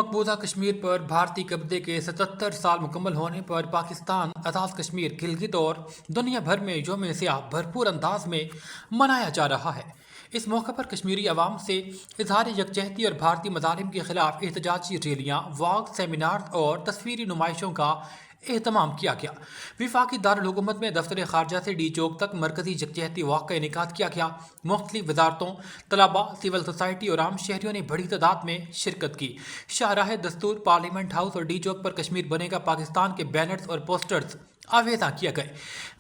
मकबूजा कश्मीर पर भारतीय कब्जे के 77 साल मुकम्मल होने पर पाकिस्तान आज़ाद कश्मीर गिलगित और दुनिया भर में यौम सियाह भरपूर अंदाज में मनाया जा रहा है। इस मौके पर कश्मीरी अवाम से इजहार यकजहती और भारतीय मज़ालिम के खिलाफ एहतजाजी रैलियाँ, वॉक, सेमिनार और तस्वीरी नुमाइशों का एहतमाम किया गया। विफाकी दारुल हुकूमत में दफ्तर खारजा से डी चौक तक मरकजी यकजहती वॉक का इनेकाद किया गया। मुख्तलिफ वजारतों, तलबा, सिविल सोसाइटी और आम शहरियों ने बड़ी तादाद में शिरकत की। शाहराह दस्तूर, पार्लियामेंट हाउस और डी चौक पर कश्मीर बनेगा पाकिस्तान के बैनर्स और पोस्टर्स आवेजा किए गए।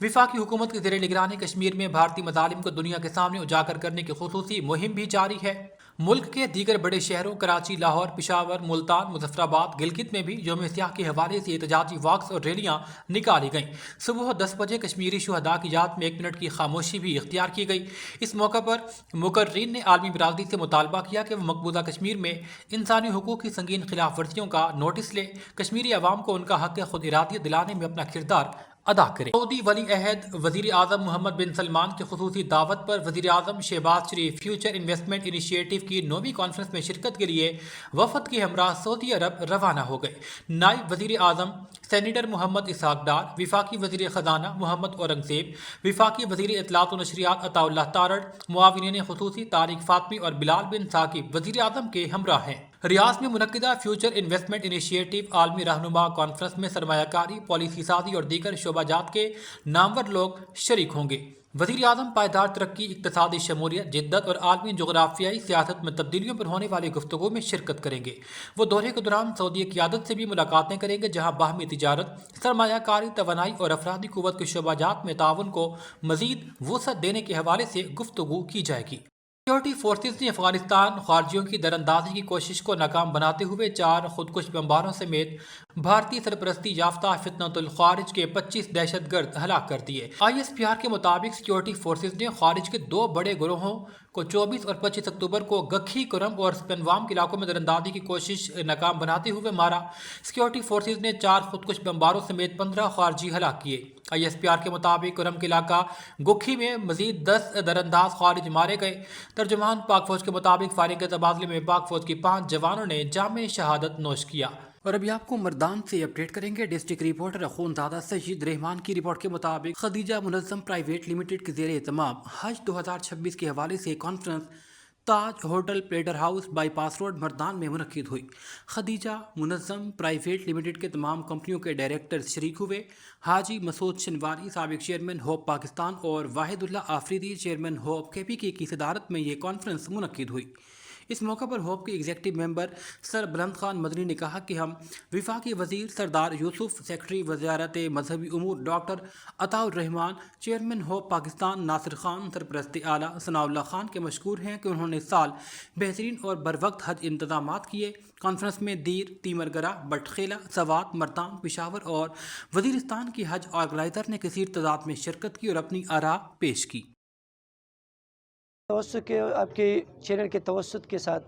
विफाकी हुकूमत के ज़ेर निगरानी कश्मीर में भारतीय मज़ालिम को दुनिया के सामने उजागर करने की खुसूसी मुहिम भी जारी है। मुल्क के दीगर बड़े शहरों कराची, लाहौर, पिशावर, मुल्तान, मुजफ्फराबाद, गिलगित में भी यौम सियाह के हवाले से एहतजाजी वॉक्स और रैलियाँ निकाली गईं। सुबह 10 बजे कश्मीरी शुहदा की याद में 1 मिनट की खामोशी भी इख्तियार की गई। इस मौके पर मुकर्रीन ने आलमी बरादरी से मुतालबा किया कि वह मकबूजा कश्मीर में इंसानी हुकूक की संगीन खिलाफ वर्जियों का नोटिस ले, कश्मीरी अवाम को उनका हक खुद इरादियत दिलाने में अपना किरदार अदा करे। सऊदी वली अहद वज़ीर आज़म मोहम्मद बिन सलमान की खुसूसी दावत पर वज़ीर आज़म शहबाज शरीफ फ्यूचर इन्वेस्टमेंट इनिशिएटिव की 9वीं कॉन्फ्रेंस में शिरकत के लिए वफद के हमरा सऊदी अरब रवाना हो गए। नायब वज़ीर आज़म सेनेटर मोहम्मद इसहाक डार, विफाकी वज़ीर ख़जाना मोहम्मद औरंगज़ेब, विफाकी वज़ीर इत्तलात व नशरियात अताउल्लाह तारड़, मुआविनीन खुसूसी तारिक फातमी और बिलाल बिन साकिब वज़ीर आज़म के हमरा हैं। रियाद में मुनक्किदा फ्यूचर इन्वेस्टमेंट इनिशिएटिव आलमी रहनुमा कॉन्फ्रेंस में सरमायाकारी, पॉलिसी साजी और दीगर शोबाजात के नामवर लोग शरीक होंगे। वज़ीर आज़म पायदार तरक्की, इक़्तिसादी शमूलियत, जिद्दत और आलमी जोग्राफियाई सियासत में तब्दीलियों पर होने वाली गुफ्तगू में शिरकत करेंगे। वो दौरे के दौरान सऊदी क़ियादत से भी मुलाकातें करेंगे, जहाँ बाहमी तिजारत, सरमायाकारी, तवानाई और अफरादी क़ुव्वत के शोबाजात में ताउन को मज़ीद वुसअत देने के हवाले से गुफ्तगू की जाएगी। सिक्योरिटी फोर्सेज ने अफगानिस्तान खारजियों की दरअंदाजी की कोशिश को नाकाम बनाते हुए 4 खुदकुश बमबारों समेत भारतीय सरपरस्ती याफ्ता फितनतुल खारिज के 25 दहशतगर्द हलाक कर दिए। ISPR के मुताबिक सिक्योरिटी फोर्सेज ने खारिज के 2 बड़े गिरोहों को 24 और 25 अक्टूबर को गखी, करम और स्पेनवाम के इलाकों में दरअंदाजी की कोशिश नाकाम बनाते हुए मारा। सिक्योरिटी फोर्सेज ने 4 खुदकुश बमबारों समेत 15 खारजी हलाक किए। ISPR के मुताबिक करम के इलाका गुखी में मजीद 10 दरअंदाज खारिज मारे गए। तर्जुमान पाक फौज के मुताबिक फायरिंग के तबादले में पाक फौज की 5 जवानों ने जामे शहादत नोश किया। और अभी आपको मर्दान से अपडेट करेंगे। डिस्ट्रिक्ट रिपोर्टर अखूनजादा सईद रहमान की रिपोर्ट के मुताबिक खदीजा मुनज़्ज़म प्राइवेट लिमिटेड के ज़ेरे एहतमाम हज 2026 के हवाले से conference Taj hotel pleader house bypass road Mardan में मुनक्किद हुई। खदीजा मुनज़्ज़म प्राइवेट लिमिटेड के तमाम कंपनियों के डायरेक्टर शरीक हुए। हाजी मसूद शनवारी साबिक चेयरमैन होप पाकिस्तान और वाहिदुल्ला आफरीदी चेयरमैन होप KPK की सदारत में ये कॉन्फ्रेंस मुनक्किद हुई। इस मौके पर होप के एग्जीक्यूटिव मेंबर सर बुलंद खान मदनी ने कहा कि हम विफाकी वज़ीर सरदार यूसुफ, सेक्रेटरी वज़ारत मजहबी उमूर doctor Ataur Rahman, chairman hope Pakistan Nasir Khan, सरपरस्ती आला सनाउल्लाह खान के मशकूर हैं कि उन्होंने साल बेहतरीन और बरवक्त हज इंतजामात किए। कॉन्फ्रेंस में दीर, तीमरगरा, बटखेला, सवात, मर्दान, पिशावर और वज़ीरिस्तान की हज ऑर्गेनाइज़र ने कसीर तादाद में शिरकत की और अपनी आरा पेश की। तवस्सुत के आपके चैनल के तवस्सुत के साथ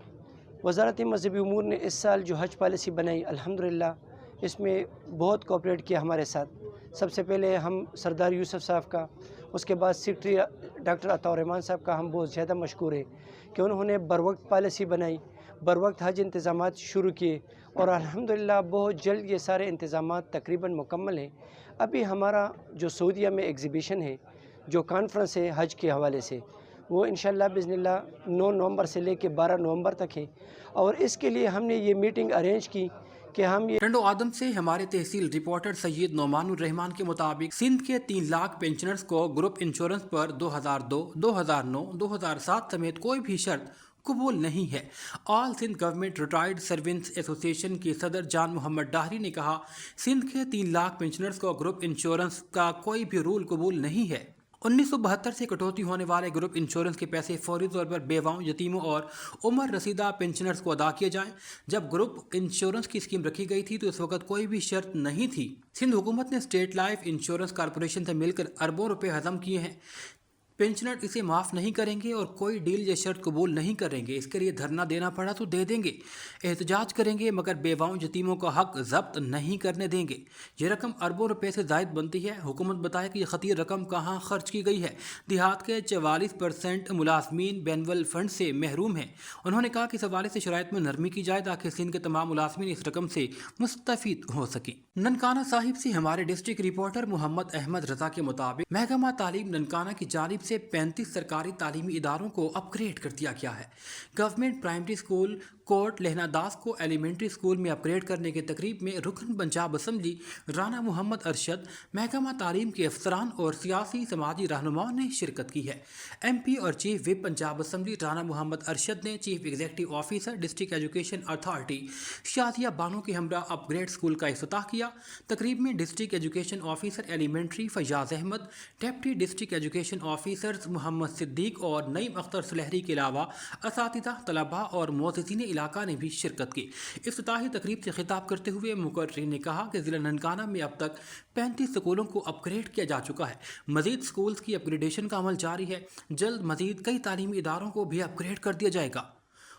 वज़ारत मजहबी उमूर ने इस साल जो हज पॉलिसी बनाई, अल्हम्दुलिल्लाह इसमें बहुत कोऑपरेट किया हमारे साथ। सबसे पहले हम सरदार यूसुफ साहब का, उसके बाद सेक्रेटरी डॉक्टर अताउर रहमान साहब का हम बहुत ज़्यादा मशकूर है कि उन्होंने बरवक्त पॉलिसी बनाई, बरवक्त हज इंतज़ामात शुरू किए और अल्हम्दुलिल्लाह बहुत जल्द ये सारे इंतज़ामात तकरीबन मुकम्मल हैं। अभी हमारा जो सऊदीया में एग्ज़िबिशन है, जो कॉन्फ्रेंस है हज के हवाले से, वो इंशाअल्लाह बिस्मिल्लाह 9 नवंबर से लेकर 12 नवंबर तक है और इसके लिए हमने ये मीटिंग अरेंज की कि हम ये टंडो आदम से हमारे तहसील रिपोर्टर सैयद नौमानुर रहमान के मुताबिक सिंध के 3 लाख पेंशनर्स को ग्रुप इंश्योरेंस पर 2002, 2009, 2007 समेत कोई भी शर्त कबूल नहीं है। All Sindh government retired servants association के सदर जान मोहम्मद डाहरी ने कहा, सिंध के 3 लाख पेंशनर्स को ग्रुप इंश्योरेंस का कोई भी रूल कबूल नहीं है। 1972 से कटौती होने वाले ग्रुप इंश्योरेंस के पैसे फौरी तौर पर बेवाओं, यतीमों और उम्र रसीदा पेंशनर्स को अदा किए जाएं। जब ग्रुप इंश्योरेंस की स्कीम रखी गई थी तो इस वक्त कोई भी शर्त नहीं थी। सिंध हुकूमत ने स्टेट लाइफ इंश्योरेंस कॉरपोरेशन से मिलकर अरबों रुपए हजम किए हैं। पेंशनर इसे माफ़ नहीं करेंगे और कोई डील या शर्त कबूल नहीं करेंगे। इसके लिए धरना देना पड़ा तो दे देंगे, एहतजाज करेंगे, मगर बेवाओं यतीमों का हक जब्त नहीं करने देंगे। ये रकम अरबों रुपए से जायद बनती है। हुकूमत बताए कि यह खतीर रकम कहाँ खर्च की गई है। देहात के 44% मुलाजमीन बैनुअल फंड से महरूम हैं। उन्होंने कहा कि इस हवाले से शराइत में नरमी की जाए ताकि सिंध के तमाम मुलाजमीन इस रकम से मुस्तफीद हो सकें। ननकाना साहिब से हमारे डिस्ट्रिक्ट रिपोर्टर मोहम्मद अहमद रजा के मुताबिक महकमा तालीम ननकाना की जानिब से 35 सरकारी तालीमी इदारों को अपग्रेड कर दिया गया है। गवर्नमेंट प्राइमरी स्कूल कोट लहनादास को एलिमेंट्री स्कूल में अपग्रेड करने की तकरीब में रुकन पंजाब असम्बली राना मोहम्मद अरशद, महकमा तालीम के अफसरान और सियासी समाजी रहनुमाओं ने शिरकत की है। MP और chief whip Punjab assembly Rana Mohammad Arshad ने chief executive officer district education authority Shadia Bano के हमरा अपग्रेड स्कूल का इफ्तिताह किया। तकरीब में district education officer elementary Fayyaz Ahmad, deputy district education officers Mohammad Siddique और नईम अख्तर सुलहरी के अलावा असातिज़ा, तलबा और मोअज़्ज़िज़ीन इलाका ने भी शिरकत की। इफ्तिताही तकरीब से खिताब करते हुए मुकर्रिर ने कहा कि ज़िला ननकाना में अब तक 35 स्कूलों को अपग्रेड किया जा चुका है। मजीद स्कूल्स की अपग्रेडेशन का अमल जारी है। जल्द मजीद कई तालीमी इदारों को भी अपग्रेड कर दिया जाएगा।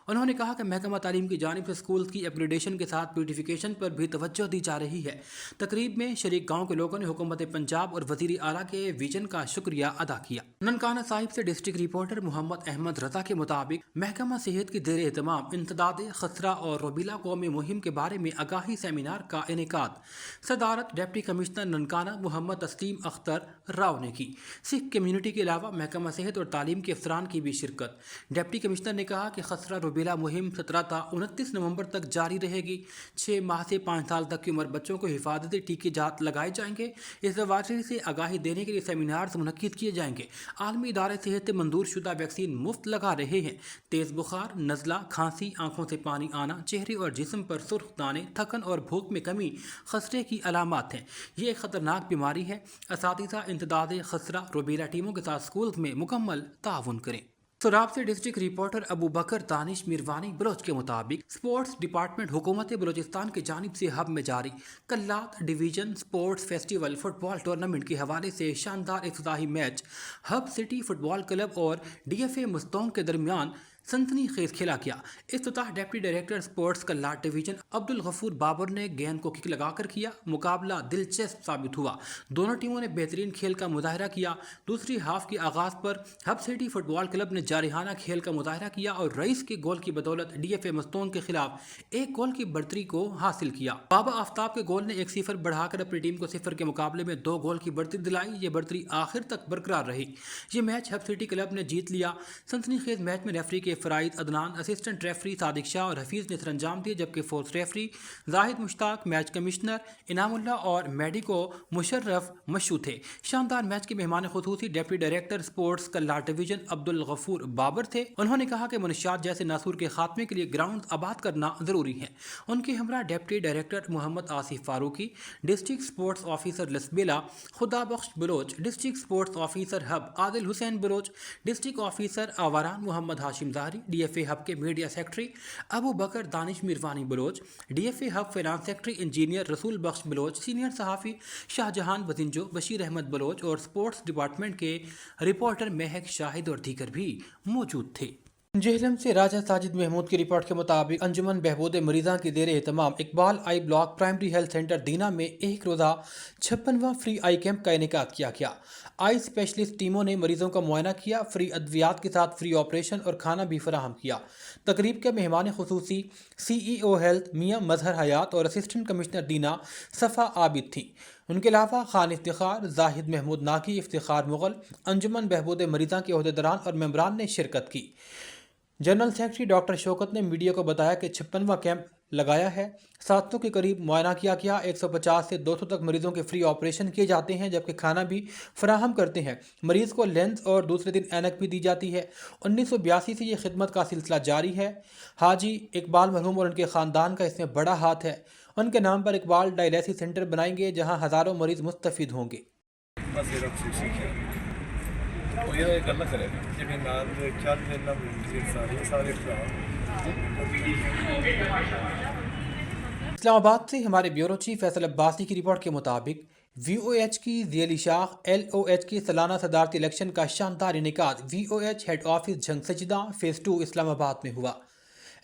उन्होंने कहा कि महकमा तालीम की जानिब से स्कूल की अपग्रेडेशन के साथ ब्यूटिफिकेशन पर भी तवज्जो दी जा रही है। तकरीब में शरीक गांव के लोगों ने हुकूमत पंजाब और वज़ीर आला के विजन का शुक्रिया अदा किया। ननकाना साहिब से डिस्ट्रिक्ट रिपोर्टर मोहम्मद अहमद रजा के मुताबिक महकमा सेहत की ज़ेर एहतमाम इंतदाद खसरा और रूबेला कौमी मुहिम के बारे में आगाही सेमिनार का इनेकाद सदारत डिप्टी कमिश्नर ननकाना मोहम्मद तस्लीम अख्तर राव ने की। सिख कम्यूनिटी के अलावा महकमा सेहत और तालीम के अफसरान की भी शिरकत। डिप्टी कमिश्नर ने कहा कि खसरा रूबेला मुहिम 17 था 29 नवंबर तक जारी रहेगी। 6 माह से 5 साल तक की उम्र बच्चों को हिफाजती टीके जात लगाए जाएंगे। इस हवाले से आगाही देने के लिए सेमिनार मुनक्किद किए जाएंगे। आलमी इदारे सेहत मंजूर शुदा वैक्सीन मुफ्त लगा रहे हैं। तेज़ बुखार, नज़ला, खांसी, आंखों से पानी आना, चेहरे और जिस्म पर सुर्ख दाने, थकन और भूख में कमी खसरे की अलामात हैं। ये एक ख़तरनाक बीमारी है। असातिज़ा इंतदाद खसरा रूबेला टीमों के साथ स्कूल में मुकम्मल ताउन करें। सुराब से district reporter Abu Bakar Danish Mirwani Bloch के मुताबिक स्पोर्ट्स डिपार्टमेंट हुकूमत बलोचिस्तान की जानिब से हब में जारी Kalat division sports festival football tournament के हवाले से शानदार इफ्तिताही match Hub city football club और DFA मुस्तोंग के दरमियान सनसनी खेज खेला गया। इफ्तिताह deputy director sports Kalat division Abdul Ghafoor Babar ने गेंद को किक लगाकर किया। मुकाबला दिलचस्प साबित हुआ। दोनों टीमों ने बेहतरीन खेल का मुजाहरा किया। दूसरी हाफ के आगाज पर हब सिटी फुटबॉल क्लब ने जारिहाना खेल का मुजाहरा किया और रईस के गोल की बदौलत DFA मस्तोंग के खिलाफ 1 गोल की बढ़तरी को हासिल किया। बाबा आफ्ताब के गोल ने 1-0 बढ़ाकर अपनी टीम को 0 के मुकाबले में 2 गोल की बढ़तरी दिलाई। ये बढ़तरी आखिर तक बरकरार रही। ये मैच हब सिटी क्लब ने जीत लिया। सनसनीखेज मैच में रेफरी के फराइद अदनान, असिस्टेंट रेफरी सादिक शाह और हफीज ने सरंजाम दिए, जबकि fourth referee Zahid Mushtaq, match commissioner Inamullah और मेडिको मुशर्रफ मशहू थे। शानदार मैच के मेहमान खुसूसी deputy director sports Kalat division Abdul Ghafoor Babar थे। उन्होंने कहा कि मनशियात जैसे नासूर के खात्मे के लिए ग्राउंड आबाद करना जरूरी है। उनके हमरा deputy director Mohammad Asif Farooqi, district sports officer Lasbela Khuda Bakhsh Baloch, district sports officer Hub Adil Hussain Baloch, district officer Awaran Mohammad Hashim Zehri, DFA Hub के media secretary Abu Bakar Danish Mirwani Baloch, DFA Hub finance secretary engineer Rasool Bakhsh Baloch, senior सहाफ़ी शाहजहान बजिंजो, बशीर अहमद बलोच और स्पोर्ट्स डिपार्टमेंट के रिपोर्टर महक शाहिद और दीगर भी मौजूद थे। जेहलम से राजा साजिद महमूद की रिपोर्ट के मुताबिक अंजुमन बहबूद मरीज़ा की ज़ेर एहतमाम Iqbal I block primary health centre दीना में एक रोज़ा 56वां फ्री आई कैंप का इनेकाद किया गया। आई स्पेशलिस्ट टीमों ने मरीजों का मुआयना किया। फ्री अद्वियात के साथ फ्री ऑपरेशन और खाना भी फराहम किया। तकरीब के मेहमान खुसूसी CEO हेल्थ मियाँ मजहर हयात और असिस्टेंट कमिश्नर दीना सफ़ा आबिद थी। उनके अलावा खान इफ्तिखार, जाहिद महमूद नाकी, इफ्तिखार मुगल, अंजुमन बहबूद मरीज़ा के अहदेदारान और मेंबरान ने शिरकत की। जनरल सेक्रेटरी डॉक्टर शौकत ने मीडिया को बताया कि 56वां कैंप लगाया है। 700 के करीब मुआयना किया गया। 150 से 200 तक मरीजों के फ्री ऑपरेशन किए जाते हैं, जबकि खाना भी फराहम करते हैं। मरीज़ को लेंस और दूसरे दिन ऐनक भी दी जाती है। 1982 से ये खिदमत का सिलसिला जारी है। हाजी इकबाल मरहूम और उनके ख़ानदान का इसमें बड़ा हाथ है। उनके नाम पर इकबाल डायलिसिस सेंटर बनाएंगे, जहाँ हज़ारों मरीज़ मुस्तफ़िद होंगे। اسلام آباد سے ہمارے بیورو چیف فیصل عباسی کی رپورٹ کے مطابق وی او ایچ کی ذیلی شاخ ایل او ایچ کے سالانہ صدارتی الیکشن کا شاندار انعقاد V O H head office Jhang سجدہ فیز 2 اسلام آباد میں ہوا۔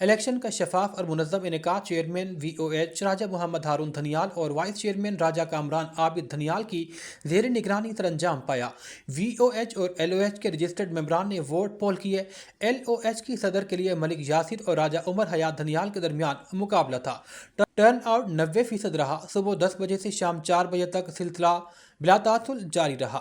الیکشن کا شفاف اور منظم انعقاد چیئرمین وی او ایچ راجہ محمد ہارون دھنیال اور وائس چیئرمین راجہ کامران عابد دھنیال کی زیر نگرانی سر انجام پایا۔ وی او ایچ اور ایل او ایچ کے رجسٹرڈ ممبران نے ووٹ پول کیے۔ ایل او ایچ کی صدر کے لیے ملک یاسر اور راجہ عمر حیات دھنیال کے درمیان مقابلہ تھا۔ ٹرن آؤٹ 90% رہا۔ صبح 10 بجے سے شام 4 بجے تک سلسلہ بلا تعطل جاری رہا۔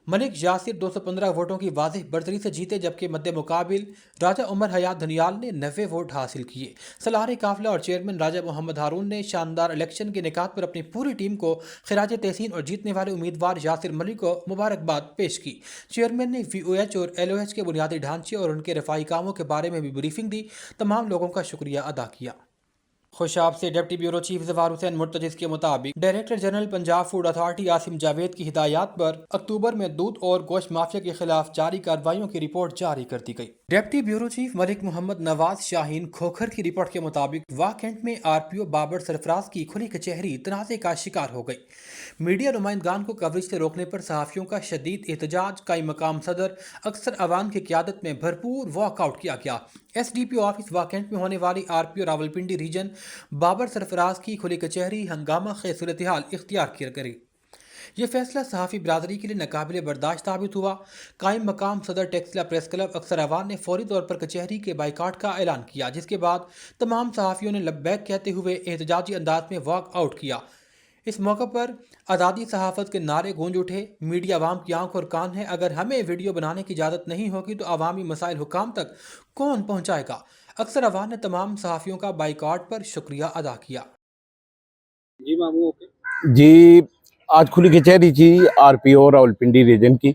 ملک یاسر 215 ووٹوں کی واضح برتری سے جیتے، جبکہ مد مقابل راجہ عمر حیات دھنیال نے 90 ووٹ حاصل کیے۔ سالار قافلہ اور چیئرمین راجہ محمد ہارون نے شاندار الیکشن کے انعقاد پر اپنی پوری ٹیم کو خراج تحسین اور جیتنے والے امیدوار یاسر ملک کو مبارکباد پیش کی۔ چیئرمین نے وی او ایچ اور ایل او ایچ کے بنیادی ڈھانچے اور ان کے رفاہی کاموں کے بارے میں بھی بریفنگ دی۔ تمام لوگوں کا شکریہ ادا کیا۔ خوشاب سے ڈپٹی بیورو چیف ظفار حسین مرتجز کے مطابق director general Punjab food authority Asim Javed کی ہدایات پر اکتوبر میں دودھ اور گوشت مافیا کے خلاف جاری کارروائیوں کی رپورٹ جاری کر دی گئی۔ ڈپٹی بیورو چیف ملک محمد نواز شاہین کھوکھر کی رپورٹ کے مطابق واہ کینٹ میں آر پی او بابر سرفراز کی کھلی کچہری تنازع کا شکار ہو گئی۔ میڈیا نمائندگان کو کوریج سے روکنے پر صحافیوں کا شدید احتجاج۔ قائم مقام صدر اکثر عوام کی قیادت میں بھرپور واک آؤٹ کیا گیا۔ S D P O office واہ کینٹ میں ہونے والی آر پی او راولپنڈی ریجن بابر سرفراز کی کھلی کچہری ہنگامہ خیز صورتحال اختیار کیا گئی۔ یہ فیصلہ صحافی برادری کے لیے ناقابل برداشت ثابت ہوا۔ قائم مقام صدر ٹیکسلا پریس کلب اکثر عوان نے فوری طور پر کچہری کے بائیکاٹ کا اعلان کیا، جس کے بعد تمام صحافیوں نے لبیک کہتے ہوئے احتجاجی انداز میں واک آؤٹ کیا۔ اس موقع پر آزادی صحافت کے نعرے گونج اٹھے۔ میڈیا عوام کی آنکھ اور کان ہے، اگر ہمیں ویڈیو بنانے کی اجازت نہیں ہوگی تو عوامی مسائل حکام تک کون پہنچائے گا؟ اکثر عوام نے تمام صحافیوں کا بائیکاٹ پر شکریہ ادا کیا۔ جی مامو اوکے جی آج کھلی کچہری تھی آر پی او راولپنڈی ریجن کی،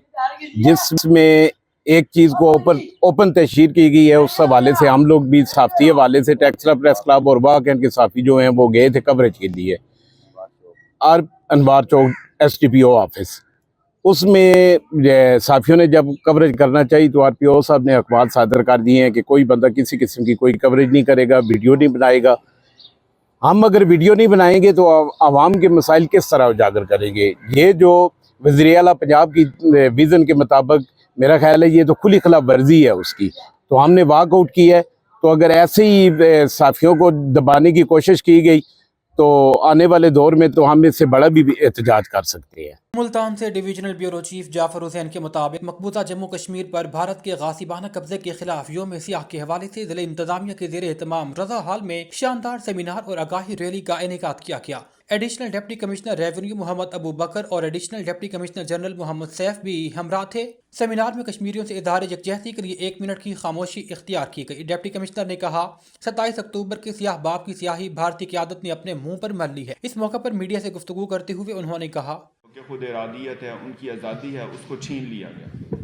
جس میں ایک چیز کو اوپن تشہیر کی گئی ہے۔ اس حوالے سے ہم لوگ بھی صحافتی حوالے سے ٹیکسلا پریس کلب اور واہ کینٹ کے صحافی جو ہیں وہ گئے تھے کوریج کے لیے Anwar Chowk S T P O office. اس میں صحافیوں نے جب کوریج کرنا چاہیے تو آر پی او صاحب نے اخبار صادر کر دیے ہیں کہ کوئی بندہ کسی قسم کی کوئی کوریج نہیں کرے گا، ویڈیو نہیں بنائے گا۔ ہم اگر ویڈیو نہیں بنائیں گے تو عوام کے مسائل کس طرح اجاگر کریں گے؟ یہ جو وزیر اعلیٰ پنجاب کی ویژن کے مطابق میرا خیال ہے یہ تو کھلی خلاف ورزی ہے اس کی، تو ہم نے واک آؤٹ کی ہے۔ تو اگر ایسے ہی صحافیوں کو دبانے کی کوشش کی گئی تو آنے والے دور میں تو ہم اس سے بڑا بھی احتجاج کر سکتے ہیں۔ ملتان سے ڈویژنل بیورو چیف جعفر حسین کے مطابق مقبوضہ جموں کشمیر پر بھارت کے غاصبانہ قبضے کے خلاف یوم سیاہ کے حوالے سے ضلع انتظامیہ کے زیر اہتمام رضا ہال میں شاندار سیمینار اور آگاہی ریلی کا انعقاد کیا گیا۔ ایڈیشنل ڈپٹی کمشنر ریونیو محمد ابو بکر اور ایڈیشنل ڈپٹی کمشنر جنرل محمد سیف بھی ہمراہ تھے۔ سیمینار میں کشمیریوں سے اظہار یکجہتی کے لیے 1 منٹ کی خاموشی اختیار کی گئی۔ ڈپٹی کمشنر نے کہا 27 اکتوبر کے سیاہ باب کی سیاہی بھارتی قیادت نے اپنے منہ پر مل لی ہے۔ اس موقع پر میڈیا سے گفتگو کرتے ہوئے انہوں نے کہا کہ خود ارادیت ہے، ان کی آزادی ہے، اس کو چھین لیا گیا۔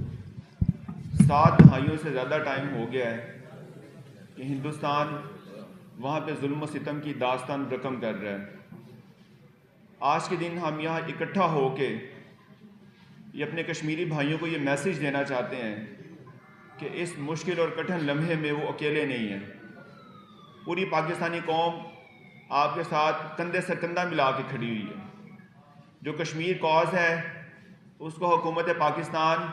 7 دہائیوں سے زیادہ ٹائم ہو گیا ہے کہ ہندوستان وہاں پہ ظلم و ستم کی داستان رقم کر رہا ہے۔ آج کے دن ہم یہاں اکٹھا ہو کے یہ اپنے کشمیری بھائیوں کو یہ میسیج دینا چاہتے ہیں کہ اس مشکل اور کٹھن لمحے میں وہ اکیلے نہیں ہیں۔ پوری پاکستانی قوم آپ کے ساتھ کندھے سے کندھا ملا کے کھڑی ہوئی ہے۔ جو کشمیر کاز ہے اس کو حکومت پاکستان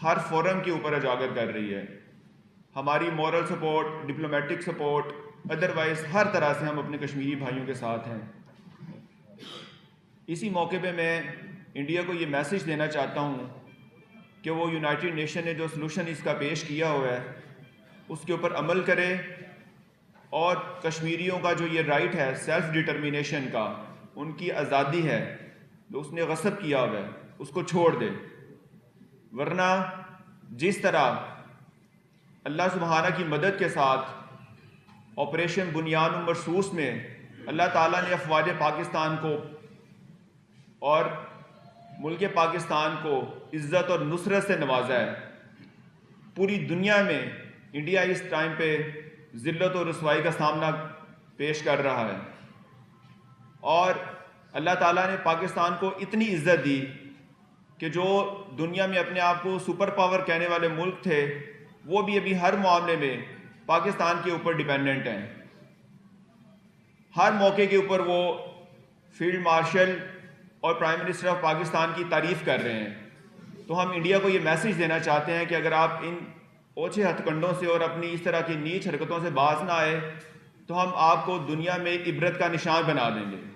ہر فورم کے اوپر اجاگر کر رہی ہے۔ ہماری moral support, diplomatic support, otherwise ہر طرح سے ہم اپنے کشمیری بھائیوں کے ساتھ ہیں۔ اسی موقع پہ میں انڈیا کو یہ میسیج دینا چاہتا ہوں کہ وہ یونائٹڈ نیشن نے جو سلوشن اس کا پیش کیا ہوا ہے اس کے اوپر عمل کرے، اور کشمیریوں کا جو یہ رائٹ ہے سیلف ڈٹرمینیشن کا، ان کی آزادی ہے جو اس نے غصب کیا ہوا ہے، اس کو چھوڑ دے۔ ورنہ جس طرح اللہ سبحانہ کی مدد کے ساتھ آپریشن بنیان مرصوص میں اللہ تعالیٰ نے افواج پاکستان کو اور ملک پاکستان کو عزت اور نصرت سے نوازا ہے، پوری دنیا میں انڈیا اس ٹائم پہ ذلت و رسوائی کا سامنا پیش کر رہا ہے، اور اللہ تعالیٰ نے پاکستان کو اتنی عزت دی کہ جو دنیا میں اپنے آپ کو سپر پاور کہنے والے ملک تھے وہ بھی ابھی ہر معاملے میں پاکستان کے اوپر ڈیپینڈنٹ ہیں۔ ہر موقع کے اوپر وہ فیلڈ مارشل اور پرائم منسٹر آف پاکستان کی تعریف کر رہے ہیں. تو ہم انڈیا کو یہ میسیج دینا چاہتے ہیں کہ اگر آپ ان اوچھے ہتھ کنڈوں سے اور اپنی اس طرح کی نیچ حرکتوں سے باز نہ آئے تو ہم آپ کو دنیا میں ایک عبرت کا نشان بنا دیں گے.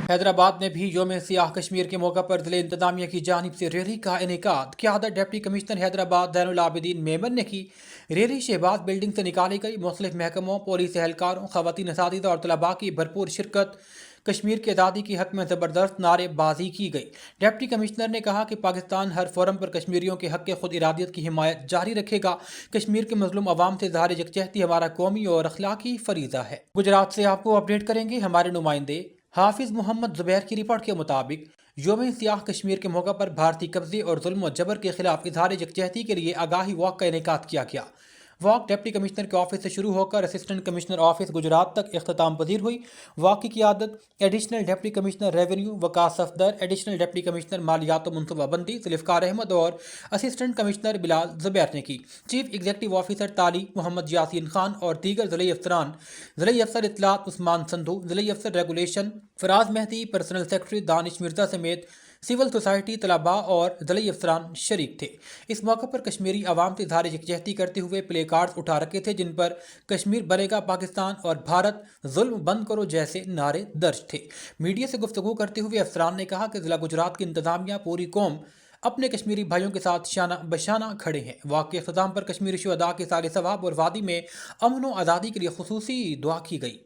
حیدرآباد میں بھی یوم سیاہ کشمیر کے موقع پر ضلع انتظامیہ کی جانب سے ریلی کا انعقاد. قیادت ڈپٹی کمشنر حیدرآباد زین العابدین میمن نے کی. ریلی شہباز بلڈنگ سے نکالی گئی. مختلف محکموں، پولیس اہلکاروں، خواتین اساتذہ اور طلباء کی بھرپور شرکت. کشمیر کی آزادی کی حق میں زبردست نعرے بازی کی گئی. ڈپٹی کمشنر نے کہا کہ پاکستان ہر فورم پر کشمیریوں کے حق خود ارادیت کی حمایت جاری رکھے گا. کشمیر کے مظلوم عوام سے اظہار یکجہتی ہمارا قومی اور اخلاقی فریضہ ہے. گجرات سے آپ کو اپڈیٹ کریں گے ہمارے نمائندے حافظ محمد زبیر کی رپورٹ کے مطابق یوم سیاہ کشمیر کے موقع پر بھارتی قبضے اور ظلم و جبر کے خلاف اظہار یکجہتی کے لیے آگاہی واک کا انعقاد کیا گیا. واک ڈپٹی کمشنر کے آفس سے شروع ہو کر اسسٹنٹ کمشنر آفس گجرات تک اختتام پذیر ہوئی. واک کی قیادت ایڈیشنل ڈپٹی کمشنر ریونیو وکاس صفدر، ایڈیشنل ڈپٹی کمشنر مالیات و منصوبہ بندی ذوالفقار احمد اور اسسٹنٹ کمشنر بلال زبیر نے کی. چیف ایگزیکٹو آفیسر تالی محمد یاسین خان اور دیگر ضلعی افسران، ضلعی افسر اطلاعات عثمان سندھو، ضلعی افسر ریگولیشن فراز مہدی، پرسنل سیکرٹری دانش مرزا سمیت سول سوسائٹی، طلباء اور ضلعی افسران شریک تھے. اس موقع پر کشمیری عوام سے اظہار یکجہتی کرتے ہوئے پلے کارڈز اٹھا رکھے تھے جن پر کشمیر بنے گا پاکستان اور بھارت ظلم بند کرو جیسے نعرے درج تھے. میڈیا سے گفتگو کرتے ہوئے افسران نے کہا کہ ضلع گجرات کی انتظامیہ پوری قوم اپنے کشمیری بھائیوں کے ساتھ شانہ بشانہ کھڑے ہیں. واقع کے اختتام پر کشمیری شہداء کے سال ثواب اور وادی میں امن و آزادی کے لیے خصوصی دعا کی گئی.